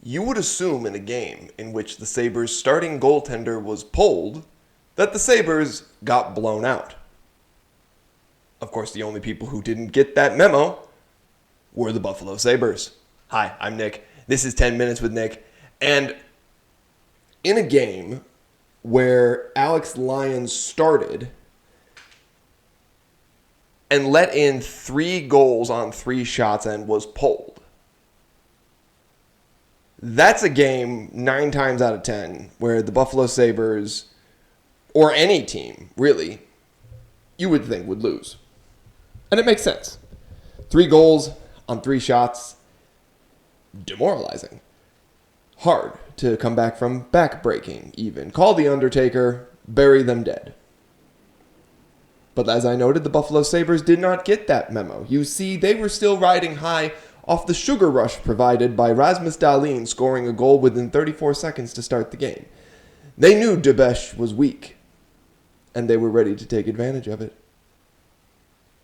you would assume in a game in which the Sabres' starting goaltender was pulled that the Sabres got blown out. Of course, the only people who didn't get that memo were the Buffalo Sabres. Hi, I'm Nick. This is 10 Minutes with Nick. And in a game where Alex Lyons started and let in 3 goals on 3 shots and was pulled, that's a game 9 times out of 10 where the Buffalo Sabres, or any team, really, you would think would lose. And it makes sense. 3 goals on 3 shots, demoralizing. Hard to come back from, back-breaking even. Call the Undertaker, bury them dead. But as I noted, the Buffalo Sabres did not get that memo. You see, they were still riding high off the sugar rush provided by Rasmus Dahlin scoring a goal within 34 seconds to start the game. They knew Debesh was weak, and they were ready to take advantage of it.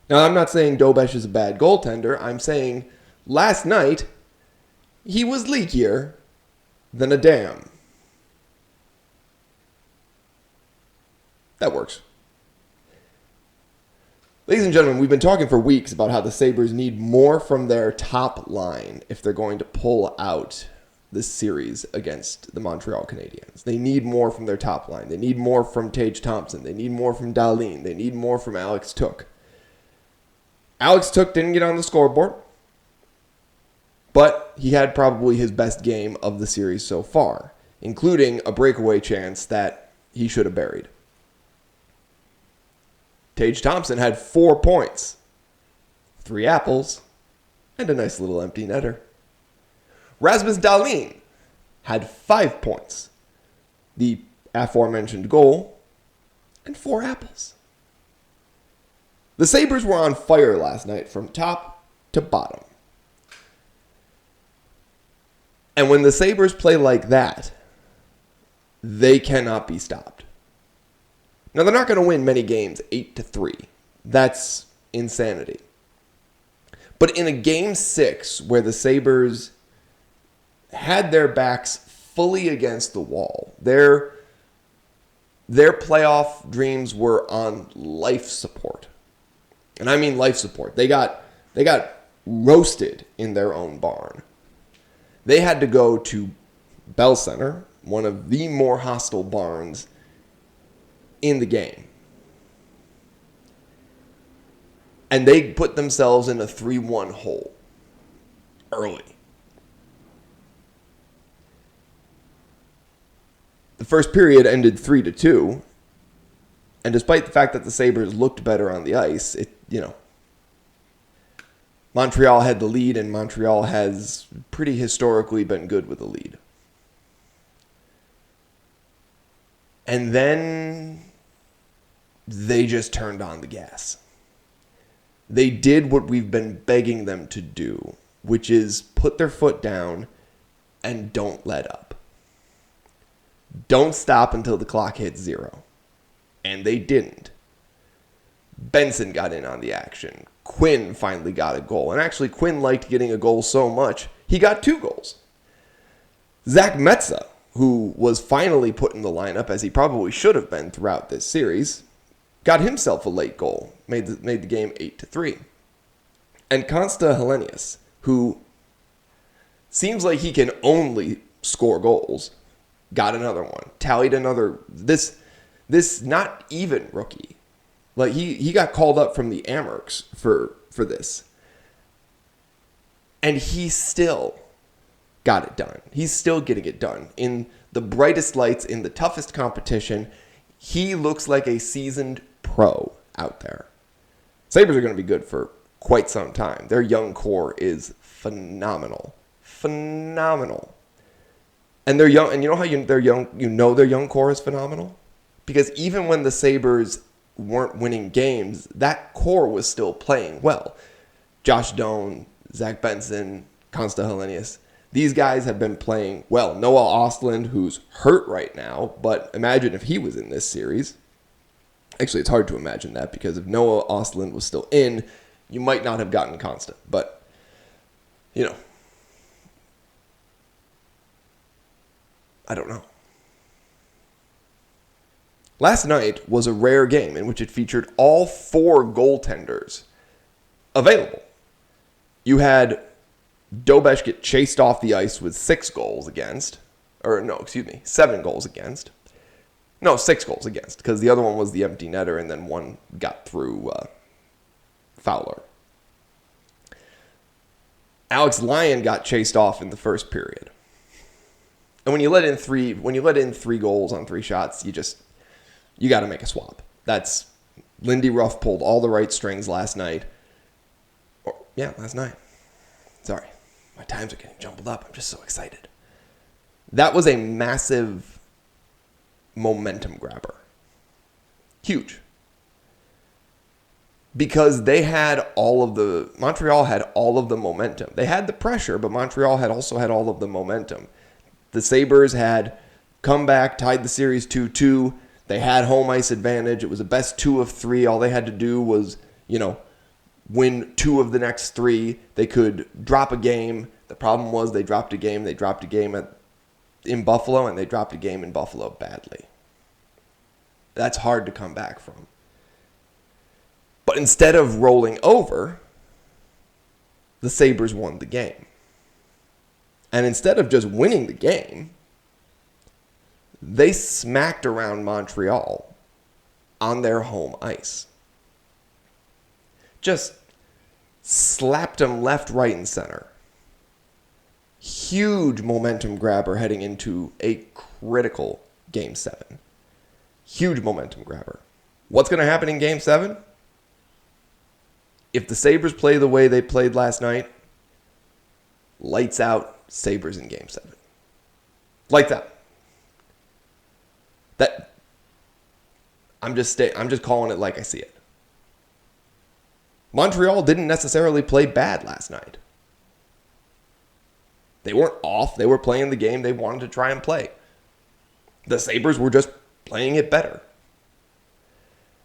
Now, I'm not saying Dobesh is a bad goaltender. I'm saying last night, he was leakier than a dam. That works. Ladies and gentlemen, we've been talking for weeks about how the Sabres need more from their top line if they're going to pull out this series against the Montreal Canadiens. They need more from their top line. They need more from Tage Thompson. They need more from Dahlin. They need more from Alex Tuch. Alex Tuch didn't get on the scoreboard, but he had probably his best game of the series so far, including a breakaway chance that he should have buried. Tage Thompson had 4 points, 3 apples, and a nice little empty netter. Rasmus Dahlin had 5 points, the aforementioned goal, and 4 apples. The Sabres were on fire last night from top to bottom. And when the Sabres play like that, they cannot be stopped. Now, they're not going to win many games 8-3. That's insanity. But in a game 6 where the Sabres had their backs fully against the wall, their playoff dreams were on life support. And I mean life support. They got roasted in their own barn. They had to go to Bell Center, one of the more hostile barns in the game. And they put themselves in a 3-1 hole early. The first period ended 3-2. And despite the fact that the Sabres looked better on the ice, Montreal had the lead, and Montreal has pretty historically been good with the lead. And then they just turned on the gas. They did what we've been begging them to do, which is put their foot down and don't let up. Don't stop until the clock hits 0. And they didn't. Benson got in on the action. Quinn finally got a goal. And actually, Quinn liked getting a goal so much, he got 2 goals. Zach Metza, who was finally put in the lineup, as he probably should have been throughout this series, got himself a late goal, made the game 8-3. And Konsta Helenius, who seems like he can only score goals, got another one. Tallied another, this not even rookie. Like, he got called up from the Amherst for this. And he still got it done. He's still getting it done. In the brightest lights, in the toughest competition, he looks like a seasoned pro out there. Sabres are going to be good for quite some time. Their young core is phenomenal. Phenomenal. And they're young, and you know how their young core is phenomenal? Because even when the Sabres weren't winning games, that core was still playing well. Josh Doan, Zach Benson, Konsta Helenius, these guys have been playing well. Noah Ostlund, who's hurt right now, but imagine if he was in this series. Actually, it's hard to imagine that, because if Noah Ostlund was still in, you might not have gotten Konsta. But, I don't know. Last night was a rare game in which it featured all 4 goaltenders available. You had Dobesh get chased off the ice with 7 goals against. No, 6 goals against, because the other one was the empty netter, and then one got through Fowler. Alex Lyon got chased off in the first period. And when you let in 3 goals on 3 shots, you got to make a swap. That's Lindy Ruff pulled all the right strings last night. Last night. Sorry, my times are getting jumbled up. I'm just so excited. That was a massive momentum grabber. Huge. Because Montreal had all of the momentum. They had the pressure, but Montreal also had all of the momentum. The Sabres had come back, tied the series 2-2. They had home ice advantage. It was a best 2 of 3. All they had to do was, win 2 of the next 3. They could drop a game. The problem was they dropped a game. They dropped a game in Buffalo, and they dropped a game in Buffalo badly. That's hard to come back from. But instead of rolling over, the Sabres won the game. And instead of just winning the game, they smacked around Montreal on their home ice. Just slapped them left, right, and center. Huge momentum grabber heading into a critical Game 7. Huge momentum grabber. What's going to happen in Game 7? If the Sabres play the way they played last night, lights out Sabres in Game 7. Lights out. I'm just calling it like I see it. Montreal didn't necessarily play bad last night. They weren't off. They were playing the game they wanted to try and play. The Sabres were just playing it better.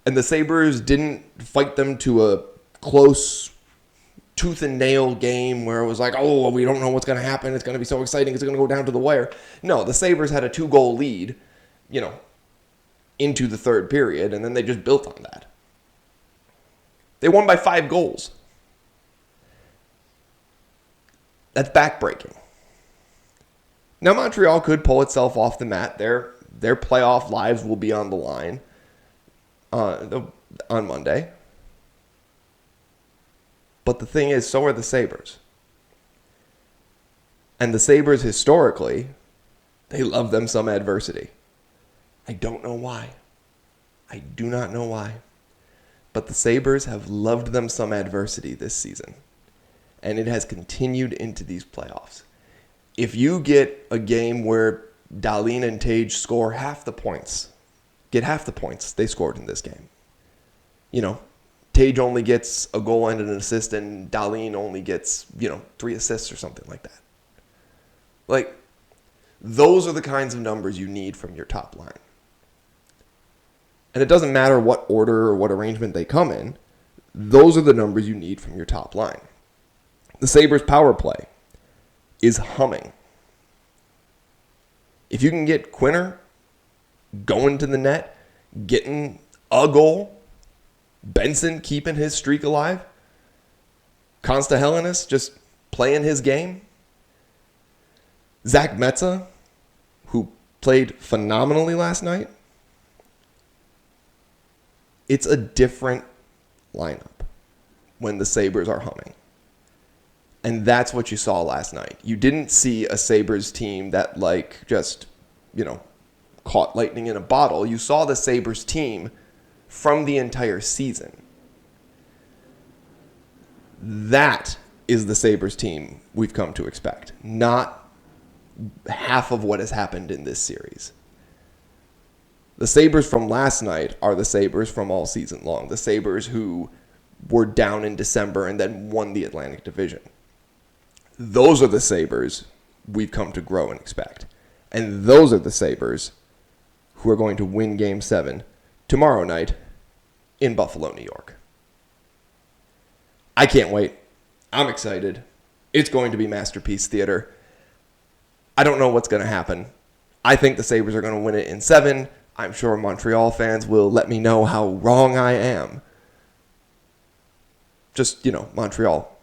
And the Sabres didn't fight them to a close tooth and nail game where it was like, oh, we don't know what's going to happen. It's going to be so exciting. It's going to go down to the wire. No, the Sabres had a 2-goal lead, into the third period, and then they just built on that. They won by 5 goals. That's backbreaking. Now, Montreal could pull itself off the mat. Their playoff lives will be on the line on Monday. But the thing is, so are the Sabres. And the Sabres, historically, they love them some adversity. I don't know why. I do not know why. But the Sabres have loved them some adversity this season. And it has continued into these playoffs. If you get a game where Dahlin and Tage score half the points, get half the points they scored in this game. Tage only gets a goal and an assist, and Dahlin only gets, 3 assists or something like that. Those are the kinds of numbers you need from your top line. And it doesn't matter what order or what arrangement they come in. Those are the numbers you need from your top line. The Sabres power play is humming. If you can get Quinner going to the net, getting a goal, Benson keeping his streak alive, Konsta just playing his game, Zach Metza, who played phenomenally last night, it's a different lineup when the Sabres are humming. And that's what you saw last night. You didn't see a Sabres team that caught lightning in a bottle. You saw the Sabres team from the entire season. That is the Sabres team we've come to expect, not half of what has happened in this series. The Sabres from last night are the Sabres from all season long. The Sabres who were down in December and then won the Atlantic Division. Those are the Sabres we've come to grow and expect. And those are the Sabres who are going to win Game 7 tomorrow night in Buffalo, New York. I can't wait. I'm excited. It's going to be masterpiece theater. I don't know what's going to happen. I think the Sabres are going to win it in 7. I'm sure Montreal fans will let me know how wrong I am. Just, Montreal.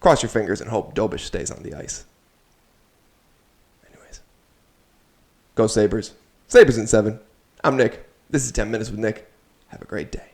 Cross your fingers and hope Dobish stays on the ice. Anyways. Go Sabres. Sabres in 7. I'm Nick. This is 10 Minutes with Nick. Have a great day.